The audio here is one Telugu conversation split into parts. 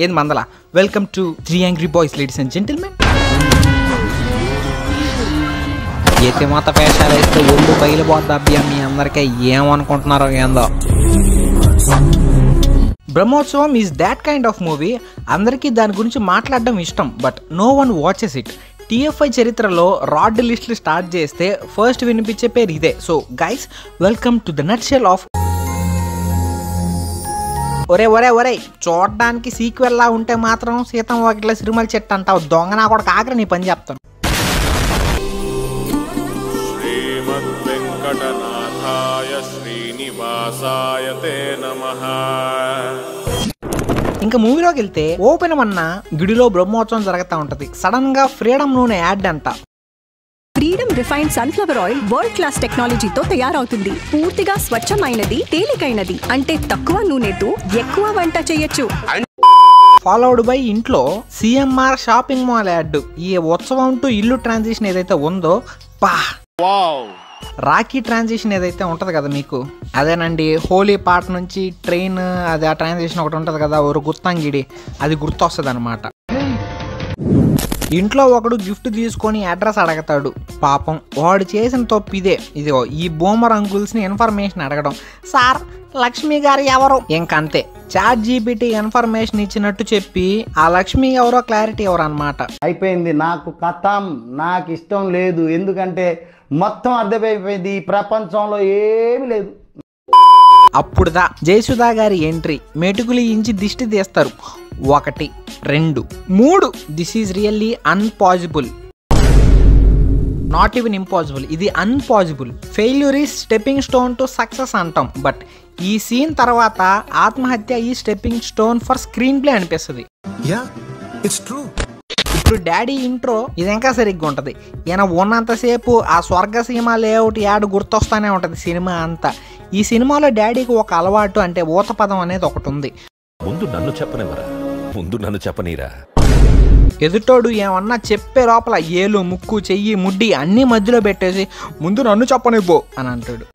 ఏం మందల welcome to 3 angry boys ladies and gentlemen. ఏతే మాత వేషాలు వేస్తే ఒళ్ళు బయలుపోద్ది అబ్బా, మీ అందరికీ ఏమనుకుంటున్నారో ఏందో. Brahmotsavam is that kind of movie. అందరికీ దాని గురించి మాట్లాడడం ఇష్టం, but no one watches it. TFI చరిత్రలో రాడ్ లిస్టులు స్టార్ట్ చేస్తే ఫస్ట్ వినిపించే పేరు ఇదే. So guys, welcome to the nutshell of. ఒరే చూడడానికి సీక్వెల్ లా ఉంటే మాత్రం సీతం వాకిట్ల సిరిమల చెట్టు అంటావు. దొంగ నా కూడా కాకర నీ పని చెప్తాను. ఇంకా మూవీలోకి వెళ్తే ఓపెన్ అన్న గుడిలో బ్రహ్మోత్సవం జరుగుతూ ఉంటది. సడన్ గా ఫ్రీడమ్ నూనె యాడ్ అంట. Freedom refined sunflower oil world class టెక్నాలజీతో తయారవుతుంది. పూర్తిగా స్వచ్ఛమైనది, తేలికైనది, అంటే తక్కువ నూనెతో ఎక్కువ వంట చేయొచ్చు. ఫాలోడ్ బై ఇంట్లో CMR షాపింగ్ మాల్ యాడ్. ఈ ఉత్సవం టు ఇల్లు ట్రాన్సిషన్ ఏదైతే ఉందో, రాఖీ ట్రాన్సిషన్ ఏదైతే ఉంటది కదా మీకు, అదేనండి. హోలీ పాట నుంచి ట్రైన్, అది ఆ ట్రాన్సిషన్ ఒకటి ఉంటది కదా, ఒక గుత్తంగిడి, అది గుర్తొస్తుంది అనమాట. ఇంట్లో ఒకడు గిఫ్ట్ తీసుకొని అడ్రస్ అడగతాడు. పాపం వాడు చేసిన తప్పు ఇదే. ఇదిగో ఈ బూమర్ అంకుల్స్ని ఇన్ఫర్మేషన్ అడగడం. సార్, లక్ష్మి గారు ఎవరు? ఇంకంతే, ChatGPT ఇన్ఫర్మేషన్ ఇచ్చినట్టు చెప్పి ఆ లక్ష్మి ఎవరో క్లారిటీ ఎవరు అనమాట. అయిపోయింది, నాకు కథం, నాకు ఇష్టం లేదు. ఎందుకంటే మొత్తం అర్థమైపోయింది, ఈ ప్రపంచంలో ఏమి లేదు. అప్పుడుదా జయసుధా గారి ఎంట్రీ. మెటుకులు ఇంచి దిష్టి తీస్తారు. 1 2 3. This is really unpossible, not even impossible. ఇది unpossible. Failure is stepping stone to success అంటాం. బట్ ఈ సీన్ తర్వాత ఆత్మహత్య ఈ stepping stone for screenplay అనిపిస్తుంది. ఇప్పుడు డాడీ ఇంట్రో ఇది ఇంకా సరిగ్గా ఉంటది. ఈయన ఉన్నంతసేపు ఆ స్వర్గసీమ లేఅవుట్ యాడ్ గుర్తొస్తానే ఉంటది సినిమా అంతా. ఈ సినిమాలో డాడీకి ఒక అలవాటు, అంటే ఊత పదం అనేది ఒకటి ఉంది. ముందు నన్ను చెప్పనీరా. ఎదుటోడు ఏమన్నా చెప్పే లోపల ఏలు, ముక్కు, చెయ్యి, ముడ్డి అన్ని మధ్యలో పెట్టేసి ముందు నన్ను చెప్పనివ్వు అని అంటాడు.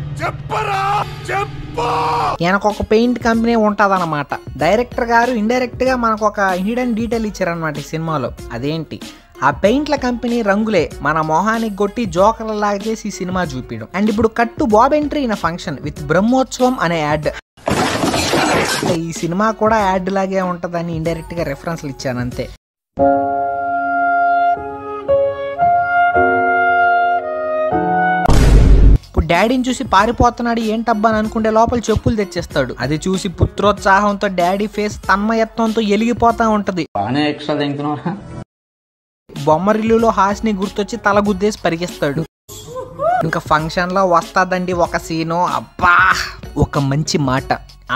ఈయనకు ఒక పెయింట్ కంపెనీ ఉంటదన్నమాట. డైరెక్టర్ గారు ఇండైరెక్ట్ గా మనకు ఒక హిడెన్ డీటెయిల్ ఇచ్చారనమాట ఈ సినిమాలో. అదేంటి, ఆ పెయింట్ల కంపెనీ రంగులే మన మొహానికి కొట్టి జోకర్ లాగా చేసి ఈ సినిమా చూపించడం. అండ్ ఇప్పుడు కట్టు Bob entry in function with Brahmotsavam అనే యాడ్. ఈ సినిమా కూడా యాడ్ లాగే ఉంటదని ఇండైరెక్ట్ గా రెఫరెన్స్లు ఇచ్చాను అంతే. ఇప్పుడు డాడీని చూసి పారిపోతున్నాడు ఏంటబ్బా అని అనుకుంటే లోపల చెప్పులు తెచ్చేస్తాడు. అది చూసి పుత్రోత్సాహంతో డాడీ ఫేస్ తన్మయత్వంతో ఎలిగిపోతా ఉంటది. బొమ్మరిల్లులో హాస్ని గుర్తొచ్చి తల గుద్దేసి పరిగెస్తాడు. ఇంకా ఫంక్షన్ లో వస్తాదండి ఒక సీను, అబ్బా ఒక మంచి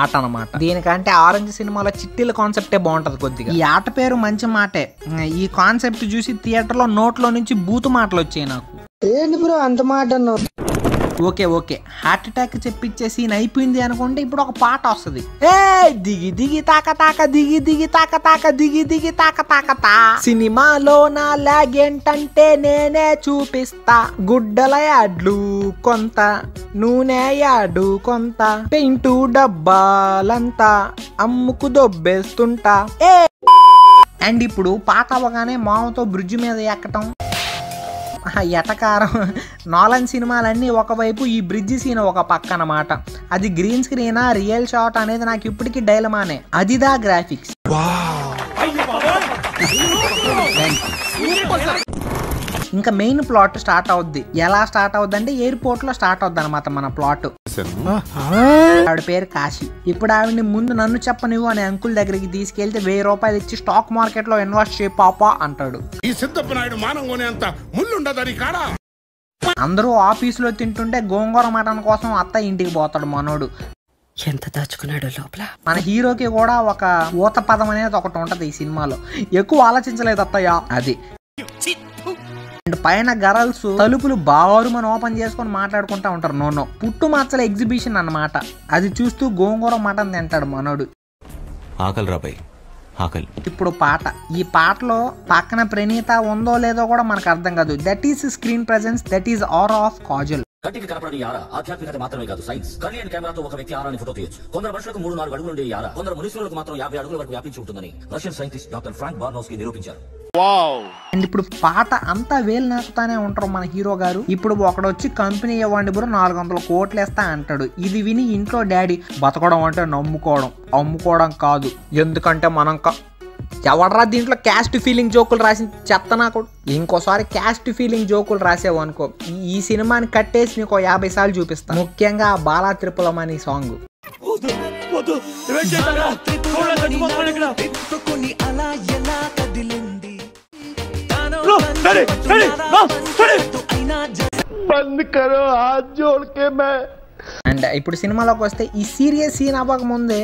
ఆట అనమాట. దీనికంటే ఆరెంజ్ సినిమాలో చిట్టీల కాన్సెప్టే బాగుంటది కొద్దిగా. ఈ ఆట పేరు మంచి మాటే. ఈ కాన్సెప్ట్ చూసి థియేటర్ లో నోట్లో నుంచి బూతు మాటలు వచ్చాయి నాకు. ఏంటి బ్రో అంత మాట అన్నావు? ఓకే హార్ట్ అటాక్ చెప్పించే సీన్ అయిపోయింది అనుకుంటే ఇప్పుడు ఒక పాట వస్తుంది. దిగి దిగి తాక తాక దిగి దిగి తాక తాక దిగి దిగి తాక తాక తా. సినిమాలో నా లాగ్ ఏంటంటే నేనే చూపిస్తా. గుడ్డల యాడ్లు కొంత, నూనె యాడు కొంత, పెయింటు డబ్బాలంతా అమ్ముకు దొబ్బేస్తుంటా. అండ్ ఇప్పుడు పాట అవగానే మామతో బ్రిడ్జ్ మీద ఎక్కటం, ఎటకారం. నోలన్ సినిమాలన్నీ ఒకవైపు, ఈ బ్రిడ్జ్ సీన్ ఒక పక్క అన్నమాట. అది గ్రీన్ స్క్రీనా రియల్ షాట్ అనేది నాకు ఇప్పటికీ డైలమానే. అదిదా గ్రాఫిక్స్. ఇంకా మెయిన్ ప్లాట్ స్టార్ట్ అవుద్ది. ఎలా స్టార్ట్ అవుద్ది అంటే ఎయిర్పోర్ట్ లో స్టార్ట్ అవుద్ది అనమాట మన ప్లాట్. ఆవిడ పేరు కాశీ. ఇప్పుడు ఆవిడని ముందు నన్ను చెప్పనివ్వు అనే అంకుల్ దగ్గరికి తీసుకెళ్తే 1000 రూపాయలు ఇచ్చి స్టాక్ మార్కెట్ లో ఇన్వెస్ట్ చేయి పాపా అంటాడు. అందరూ ఆఫీసులో తింటుంటే గోంగూర మటన్ కోసం అత్త ఇంటికి పోతాడు మనోడు. ఎంత దాచుకున్నాడు లోపల. మన హీరోకి కూడా ఒక ఊత పదం అనేది ఒకటి ఉంటది ఈ సినిమాలో. ఎక్కువ ఆలోచించలేదు అత్తయ్య అది. పైన గర్ల్స్ తలుపులు బారుమని ఓపెన్ చేసుకొని మాట్లాడుకుంటా ఉంటారు. నో పుట్టు మచ్చల ఎగ్జిబిషన్ అన్నమాట. అది చూస్తూ గోంగూర మటన్ తింటాడు మనోడు. ఇప్పుడు పాట. ఈ పాటలో పక్కన ప్రణీత ఉందో లేదో కూడా మనకు అర్థం కాదు. That is screen presence, that is aura of Kajal. కంటికి కనపడని యారా ఆధ్యాత్మికత మాత్రమే కాదు సైన్స్. కర్లీ అండ్ కెమెరాతో ఒక వ్యక్తి ఆరాన్ని ఫోటో తీయొచ్చు. కొందరు మనుషులకు 3-4 అడుగులు ఉండే యారా కొందరు మునీశ్వరులకు మాత్రం 50 అడుగుల వరకు వ్యాపించి ఉంటుందని రష్యన్ సైంటిస్ట్ డాక్టర్ ఫ్రాంక్ బార్నోస్కీ నిరూపించారు. అండ్ ఇప్పుడు పాట అంతా వేలు నాకుతానే ఉంటారు మన హీరో గారు. ఇప్పుడు ఒకడొచ్చి కంపెనీ ఇవ్వండి బ్రో 400 కోట్లు వేస్తా అంటాడు. ఇది విని ఇంట్లో డాడీ బతకడం అంటే నమ్ముకోవడం అమ్ముకోవడం కాదు, ఎందుకంటే మనం ఎవడరా దీంట్లో క్యాస్ట్ ఫీలింగ్ జోకులు రాసి చెత్త నాకు. ఇంకోసారి క్యాస్ట్ ఫీలింగ్ జోకులు రాసావు అనుకో ఈ సినిమాని కట్టేసి నీకు 50 సార్లు చూపిస్తా. ముఖ్యంగా బాలా త్రిపులం అనే సాంగ్. అండ్ ఇప్పుడు సినిమాలోకి వస్తే ఈ సీరియస్ సీన్ అవ్వక ముందే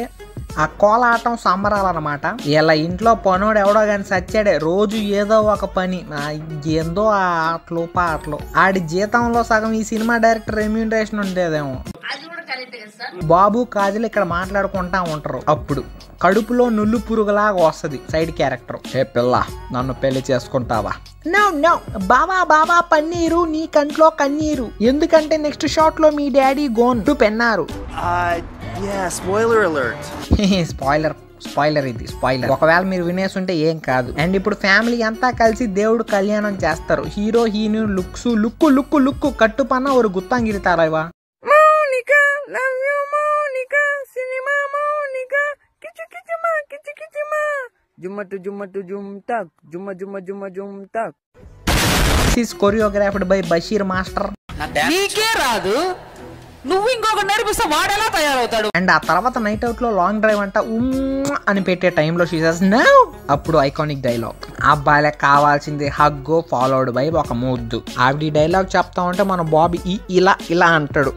ఆ కోలాటం సంబరాలన్నమాట. ఇలా ఇంట్లో పనోడు ఎవడో కానీ సచ్చాడే, రోజు ఏదో ఒక పని ఏందో ఆ ఆటలు పాటలు. ఆడి జీతంలో సగం ఈ సినిమా డైరెక్టర్ రెమ్యూనరేషన్ ఉండేదేమో. బాబు కాజల్ ఇక్కడ మాట్లాడుకుంటా ఉంటారు. అప్పుడు కడుపులో నుల్లు పురుగులాగా వస్తుంది సైడ్ క్యారెక్టర్. ఏ పిల్ల నన్ను పెళ్లి చేసుకుంటావా? నో బాబా బాబా పన్నీరు నీ కంట్లో కన్నీరు, ఎందుకంటే నెక్స్ట్ షాట్ లో మీ daddy gonna to Pennar. Spoiler ఇది స్పాయిలర్. ఒకవేళ మీరు వినేసుంటే ఏం కాదు. అండ్ ఇప్పుడు ఫ్యామిలీ అంతా కలిసి దేవుడు కళ్యాణం చేస్తారు. హీరో హీరోయిన్ లుక్స్ లుక్కు కట్టుపన్న ఒక గుత్తాంగిరి తారావా. Choreographed by Basheer master. నీకే రాదు, నువ్వు ఇంకొక నేర్పిస్తే వాడేలా తయారవుతాడు. అండ్ ఆ తర్వాత నైట్ అవుట్ లో లాంగ్ డ్రైవ్ అంట అని పెట్టే టైంలో షీ సేస్ నో. అప్పుడు ఐకానిక్ డైలాగ్, అబ్బాయిలకు కావాల్సింది హగ్గు ఫాలోడ్ బై ఒక ముద్దు. ఆవిడ డైలాగ్ చెప్తా ఉంటే మన బాబీ ఇలా అంటాడు.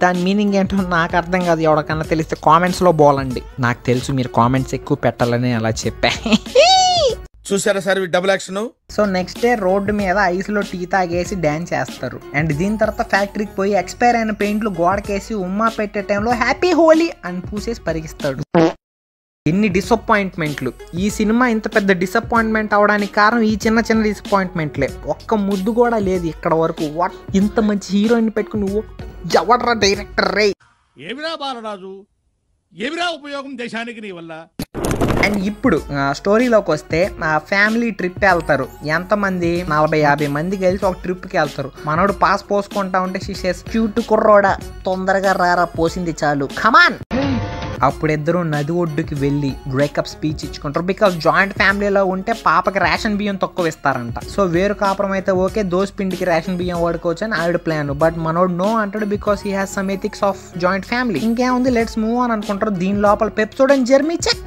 దాని మీనింగ్ ఏంటో నాకు అర్థం కాదు. ఎవరికన్నా తెలిస్తే కామెంట్స్ లో బోలండి. నాకు తెలుసు మీరు కామెంట్స్ ఎక్కువ పెట్టాలని అలా చెప్పా. చూసారా sir double action. So next day road మీద ఐస్ లో టీ తాగేసి డాన్స్ చేస్తారు. అండ్ దీని తర్వాత ఫ్యాక్టరీకి పోయి ఎక్స్పైర్ అయిన పెయింట్లు గోడకేసి ఉమ్మా పెట్టే టైంలో హ్యాపీ హోలీ అని పూసేసి పరిగిస్తాడు. ఎన్ని డిసప్పాయింట్మెంట్లు. ఈ సినిమా ఇంత పెద్ద డిసప్పాయింట్మెంట్ అవడానికి కారణం ఈ చిన్న చిన్న డిసప్పాయింట్మెంట్లే. ఒక్క ముద్దు కూడా లేదు ఇక్కడ వరకు. వాట్, ఇంత మంచి హీరోయిన్ పెట్టుకుని నువ్వు ఎవడ్రా డైరెక్టర్ రే? ఏమిరా బాలరాజు, ఏమిరా ఉపయోగం దేశానికి నీ వల్ల? అండ్ ఇప్పుడు స్టోరీలోకి వస్తే ఫ్యామిలీ ట్రిప్ వెళ్తారు. ఎంతమంది? 40-50 మంది కలిసి ఒక ట్రిప్కి వెళ్తారు. మనోడు పాస్ పోసుకుంటా ఉంటే షిషేస్ క్యూట్ కుర్రోడా తొందరగా రారా పోసింది చాలు కమాన్. అప్పుడు ఇద్దరు నది ఒడ్డుకి వెళ్ళి బ్రేకప్ స్పీచ్ ఇచ్చుకుంటారు. బికాస్ జాయింట్ ఫ్యామిలీలో ఉంటే పాపకి రేషన్ బియ్యం తక్కువ ఇస్తారంట. సో వేరు కాపురం అయితే ఓకే, దోస్ పిండికి రేషన్ బియ్యం వాడుకోవచ్చు అని ఆవిడ ప్లాన్. బట్ మనోడు నో అంటాడు because he has some ethics of joint family. ఇంకేముంది లెట్స్ మూవ్ ఆన్ అనుకుంటారు. దీని లోపల పెప్సోడ్ అండ్ జెర్మీ చెక్.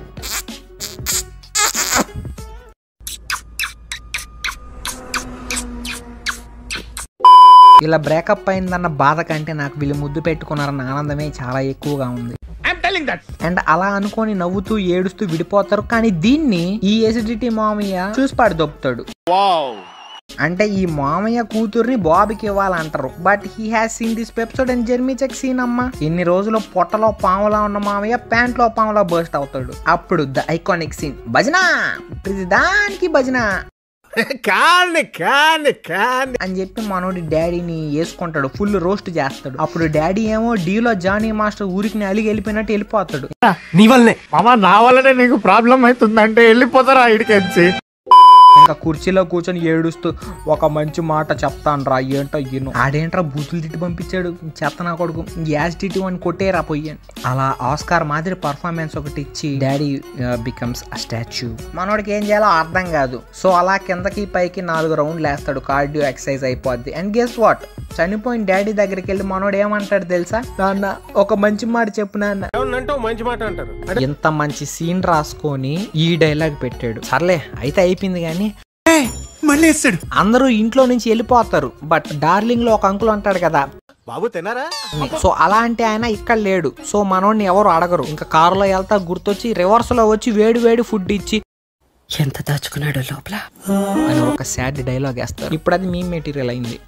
ఇలా బ్రేకప్ అయిందన్న బాధ కంటే నాకు వీళ్ళు ముద్దు పెట్టుకున్నారన్న ఆనందమే చాలా ఎక్కువగా ఉంది. అండ్ అలా అనుకొని నవ్వుతూ ఏడుస్తూ విడిపోతారు. కానీ దీన్ని ఈ ఎసిడిటీ మామయ్య చూసి పాడు దొప్పుతాడు. అంటే ఈ మామయ్య కూతుర్ని బాబుకి ఇవ్వాలంటారు. But he has seen this episode and Jeremy check seen. అమ్మ ఇన్ని రోజులు పొట్టలో పాములా ఉన్న మామయ్య ప్యాంట్ లో పాములా బర్స్ట్ అవుతాడు. అప్పుడు ద ఐకానిక్ సీన్ భజన, దానికి భజన అని చెప్పి మనోడి డాడీని వేసుకుంటాడు. ఫుల్ రోస్ట్ చేస్తాడు. అప్పుడు డాడీ ఏమో డీలో జానీ మాస్టర్ ఊరికి అలిగి వెళ్ళిపోయినట్టు వెళ్ళిపోతాడు. నీ వల్లనే మామ, నా వల్లనే నీకు ప్రాబ్లం అవుతుందంటే వెళ్ళిపోతారా ఇడికెచ్చి. ఇంకా కుర్చీలో కూర్చొని ఏడుస్తూ ఒక మంచి మాట చెప్తాను రా, ఏంటో ఈను ఆడేంట్రా బూతులు తిట్టి పంపించాడు చెత్త నా కొడుకు, యాజ్ టిటి అని కొట్టేరా పోయాను. అలా ఆస్కార్ మాదిరి పర్ఫార్మెన్స్ ఒకటి ఇచ్చి డాడీ బికమ్స్ అ స్టాచ్యూ. మనోడికి ఏం చేయాలో అర్థం కాదు. సో అలా కిందకి పైకి 4 రౌండ్లు వేస్తాడు. కార్డియో ఎక్సర్సైజ్ అయిపోద్ది. అండ్ గెస్ వాట్, చనిపోయిన డాడీ దగ్గరికి వెళ్ళి మనోడు ఏమంటాడు తెలుసా? నాన్న ఒక మంచి మాట చెప్పు నాన్న. మంచి మాట అంటారు. ఇంత మంచి సీన్ రాసుకొని ఈ డైలాగ్ పెట్టాడు. సర్లే అయితే అయిపోయింది. కానీ అందరూ ఇంట్లో నుంచి వెళ్ళిపోతారు. బట్ డార్లింగ్ లో ఒక అంకుల్ అంటాడు కదా, బాబు తిన్నారా? సో అలాంటి ఆయన ఇక్కడ లేడు. సో మనోడిని ఎవరు అడగరు. ఇంకా కారులో వెళ్తా గుర్తొచ్చి రివర్స్ లో వచ్చి వేడి ఫుడ్ ఇచ్చి ఎంత దాచుకున్నాడు లోపల అని ఒక సాడ్ డైలాగ్ వేస్తారు. ఇప్పుడు అది మీమ్ మెటీరియల్ అయింది.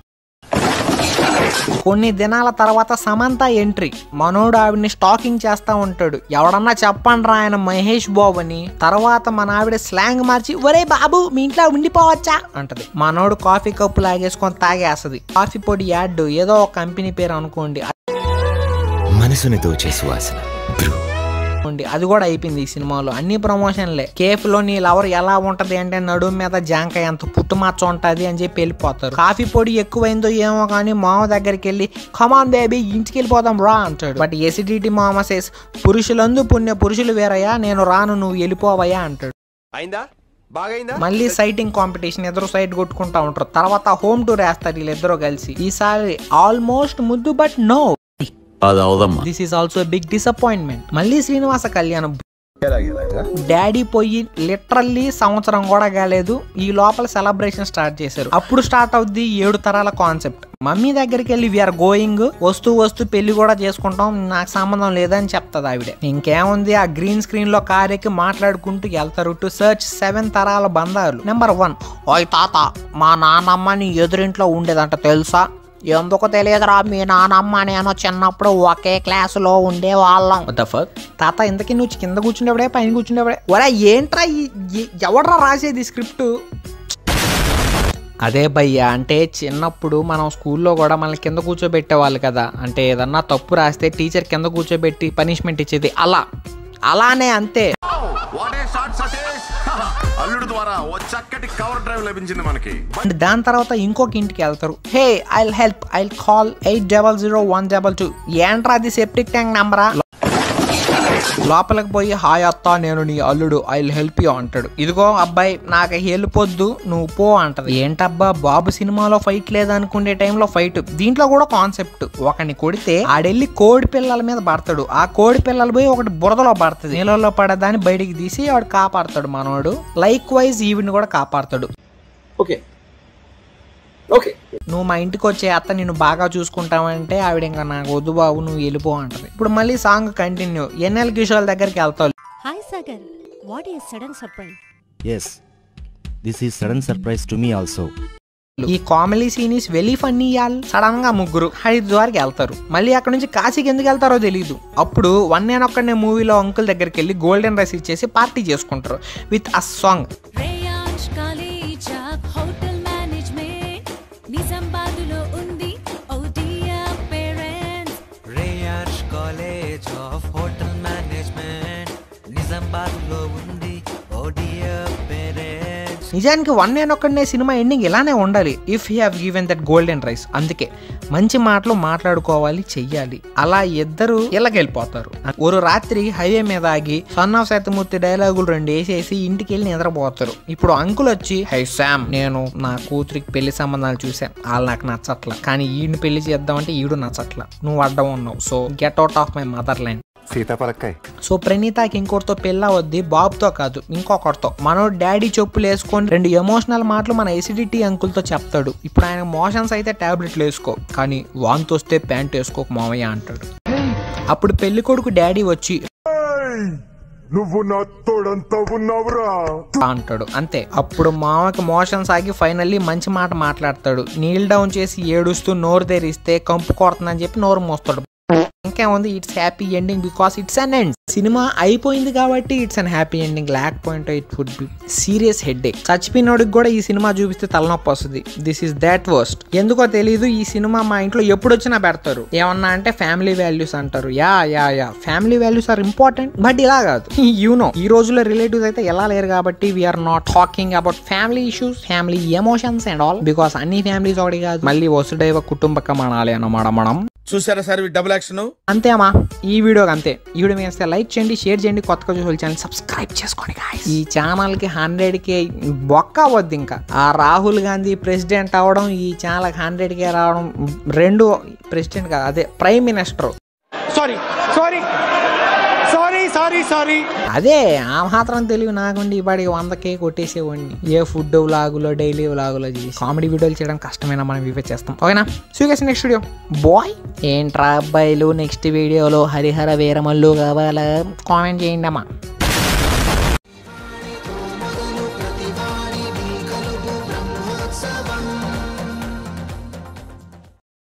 కొన్ని దినాల తర్వాత సమంత ఎంట్రీ. మనోడు ఆవిడని స్టాకింగ్ చేస్తా ఉంటాడు. ఎవడన్నా చెప్పండి రా ఆయన మహేష్ బాబు అని. తర్వాత మన ఆవిడ స్లాంగ్ మార్చి ఒరే బాబు మీ ఇంట్లో ఉండిపోవచ్చా అంటది. మనోడు కాఫీ కప్పు లాగేసుకొని తాగేస్తది. కాఫీ పొడి యాడ్ ఏదో ఒక కంపెనీ పేరు అనుకోండి, మనసుని దోచే సువాసన అది కూడా అయిపోయింది ఈ సినిమాలో. అన్ని ప్రమోషన్లే. కేఫ్ లో నీ లవర్ ఎలా ఉంటది అంటే నడుము మీద జాంకాయ అంత పుట్టుమచ్చ ఉంటది అని చెప్పి వెళ్ళిపోతారు. కాఫీ పొడి ఎక్కువైందో ఏమో కానీ మామ దగ్గరికి వెళ్ళి కమాన్ బేబీ ఇంటికి వెళ్ళిపోదాం రా అంటాడు. బట్ ఎసిడిటీ మామ సేస్ పురుషులందు పుణ్య పురుషులు వేరయ్యా, నేను రాను నువ్వు వెళ్ళిపోవయ్యా అంటాడు. మళ్ళీ సైటింగ్ కాంపిటీషన్, ఎదురు సైట్ కొట్టుకుంటా ఉంటారు. తర్వాత హోమ్ టూర్ వేస్తారు వీళ్ళిద్దరూ కలిసి. ఈసారి ఆల్మోస్ట్ ముద్దు but no, this is also big disappointment. మళ్ళీ శ్రీనివాస కళ్యాణం. డాడీ పోయి లిటరల్లీ సంవత్సరం కూడా కాలేదు, ఈ లోపల సెలబ్రేషన్ స్టార్ట్ చేశారు. అప్పుడు స్టార్ట్ అవుద్ది 7 తరాల కాన్సెప్ట్. మమ్మీ దగ్గరికి వెళ్ళి వీఆర్ గోయింగ్, వస్తూ పెళ్లి కూడా చేసుకుంటాం, నాకు సంబంధం లేదని చెప్తుంది ఆవిడ. ఇంకేముంది, ఆ గ్రీన్ స్క్రీన్ లో కార్ ఎక్కి మాట్లాడుకుంటూ వెళ్తారు. టు సర్చ్ 7 తరాల బంధాలు. నెంబర్ 1, ఓయ్ తాత మా నాన్నమ్మ నీ ఎదురింట్లో ఉండేదంట తెలుసా? ఎందుకు తెలియదురా, మీ నానమ్మ నేను చిన్నప్పుడు ఒకే క్లాసులో ఉండే వాళ్ళం. తాత ఇంతకీ నువ్వు కింద కూర్చుండేవాడే పైన కూర్చుండేవాడే? ఒరే ఏంట్రా ఎవడ్రా రాసేది స్క్రిప్ట్? అదే భయ్యా, అంటే చిన్నప్పుడు మనం స్కూల్లో కూడా మనల్ని కింద కూర్చోబెట్టేవాళ్ళు కదా. అంటే ఏదన్నా తప్పు రాస్తే టీచర్ కింద కూర్చోబెట్టి పనిష్మెంట్ ఇచ్చేది, అలానే అంతే. అల్లుడు ద్వారా ఓ చక్కటి కవర్ డ్రైవ్ లభించింది మనకి. దాని తర్వాత ఇంకొక ఇంటికి వెళ్తారు. హే ఐల్ హెల్ప్, ఐల్ కాల్ 800122. ఏంట్రా అది సెప్టిక్ ట్యాంక్ నంబరా? లోపలికి పోయి హాయ్ అత్త నేను నీ అల్లుడు, ఐల్ హెల్ప్ యూ అంటాడు. ఇదిగో అబ్బాయి నాకు హెల్ప్ వద్దు నువ్వు పో అంటది. ఏంటబ్బా బాబు సినిమాలో ఫైట్ లేదనుకునే టైంలో ఫైట్. దీంట్లో కూడా కాన్సెప్ట్, ఒకని కొడితే ఆడెళ్ళి కోడి పిల్లల మీద పడతాడు. ఆ కోడి పిల్లలు పోయి ఒకటి బురదలో పడుతుంది. నీళ్ళలో పడదాన్ని బయటికి తీసి ఆవిడ కాపాడతాడు మనోడు. లైక్ వైజ్ ఈవిని కూడా కాపాడతాడు. ఓకే నువ్వు మా ఇంటికి వచ్చే అత్త నిన్ను బాగా చూసుకుంటావంటే ఆవిడ ఇంకా నాకు వద్దు బాబు నువ్వు వెళ్ళిపో అంటది. ఇప్పుడు మళ్ళీ సాంగ్ కంటిన్యూ. ఎన్ఎల్ కిషోర్ దగ్గరికి వెళ్తావు. Hi Sagar, what is sudden surprise? yes this is sudden surprise to me also. ఈ comedy scene is very funny యాల్. సడన్ గా ముగ్గురు హరిద్వార్కి వెళ్తారు. మళ్ళీ అక్కడ నుంచి కాశీకి ఎందుకు వెళ్తారో తెలియదు. అప్పుడు 1 నేను ఒక్కనే మూవీలో అంకుల్ దగ్గరికి వెళ్ళి గోల్డెన్ రైస్ ఇచ్చేసి పార్టీ చేసుకుంటారు విత్ అ సాంగ్. నిజామాబాద్లో ఉంది ఓడియా parents. Reyarsh college of hotel management నిజామాబాద్లో ఉంది ఓడియా పేరెంట్స్. నిజానికి 1 నేను ఒక్కనే సినిమా ఎండింగ్ ఇలానే ఉండాలి. If you have given that golden rice. అందుకే మంచి మాటలు మాట్లాడుకోవాలి, చెయ్యాలి. అలా ఇద్దరు ఇళ్ళకెళ్ళిపోతారు. ఒక రాత్రి హైవే మీద ఆగి సన్ ఆఫ్ సత్యమూర్తి డైలాగులు 2 వేసేసి ఇంటికి వెళ్ళి నిద్రపోతారు. ఇప్పుడు అంకుల్ వచ్చి హై శామ్ నేను నా కూతురికి పెళ్లి సంబంధాలు చూశాను, వాళ్ళు నాకు నచ్చట్లా, కానీ ఈయన పెళ్లి చేద్దామంటే ఈడు నచ్చట్లా, నువ్వు అడ్డం ఉన్నావు, so get out of my motherland. So ప్రణీతాకి ఇంకోటితో పెళ్ళి వద్ది, బాబుతో కాదు ఇంకొకటితో. మనోడు డాడీ చెప్పులు వేసుకొని 2 ఎమోషనల్ మాటలు మన ఎసిడిటీ అంకుల్తో చెప్తాడు. ఇప్పుడు ఆయన మోషన్స్ అయితే టాబ్లెట్లు వేసుకో, కానీ వాంతి వస్తే ప్యాంట్ వేసుకోక మావయ్య అంటాడు. అప్పుడు పెళ్లి కొడుకు డాడీ వచ్చి నువ్వు నా తోడంతా ఉన్నావురా అంటాడు. అంతే. అప్పుడు మామకి మోషన్స్ ఆగి ఫైనల్లీ మంచి మాట మాట్లాడతాడు. నీల్ డౌన్ చేసి ఏడుస్తూ నోరు తెరిస్తే కంపు కొడుతుందని చెప్పి నోరు మోస్తాడు. ఇంకేముంది, it's happy ending because it's an end. సినిమా అయిపోయింది కాబట్టి ఇట్స్ అన్ హ్యాపీ ఎండింగ్, లేకపోయింటే it would be serious headache. చచ్చిపోయినోడికి కూడా ఈ సినిమా చూపిస్తే తలనొప్పి వస్తుంది. This is that worst. ఎందుకో తెలీదు, ఈ సినిమా మా ఇంట్లో ఎప్పుడు వచ్చినా పెడతారు. ఏమన్నా అంటే ఫ్యామిలీ వాల్యూస్ అంటారు. Yeah family values are important, but ఇలా కాదు. ఈ రోజుల్లో రిలేటివ్స్ అయితే ఎలా లేరు కాబట్టి we are not talking about family issues, family emotions and all, because అన్ని ఫ్యామిలీస్ ఒకటి కాదు. మళ్ళీ వసుడైవ కుటుంబకం అనాలి అన్నమాట మనం. చూసారా సార్ డబుల్ యాక్షన్? అంతే అమ్మా, ఈ వీడియోకి అంతే. ఈ వీడియో మీద లైక్ చేయండి, షేర్ చేయండి, కొత్తగా చూసే ఛానల్ సబ్స్క్రైబ్ చేసుకోండి guys. ఈ ఛానల్ కి 100K బొక్క అవ్వద్దు. ఇంకా ఆ రాహుల్ గాంధీ ప్రెసిడెంట్ అవడం, ఈ ఛానల్ 100K రావడం, 2 ప్రెసిడెంట్ కాదు అదే ప్రైమ్ మినిస్టర్. సారీ అదే ఆ మాత్రం తెలివి నాకుండి ఇప్పటికి 100K కొట్టేసేవాడిని. ఏ ఫుడ్ వ్లాగులో డైలీ వ్లాగులో చేసి కామెడీ వీడియోలు చేయడం కష్టమైనా మనం ఇవే చేస్తాం. ఓకేనా? See you guys next video. Bye. ఏంట్రా అబ్బాయిలు నెక్స్ట్ వీడియోలో హరిహర వీరమల్లు కావాలా? కామెంట్ చేయండి అమ్మా.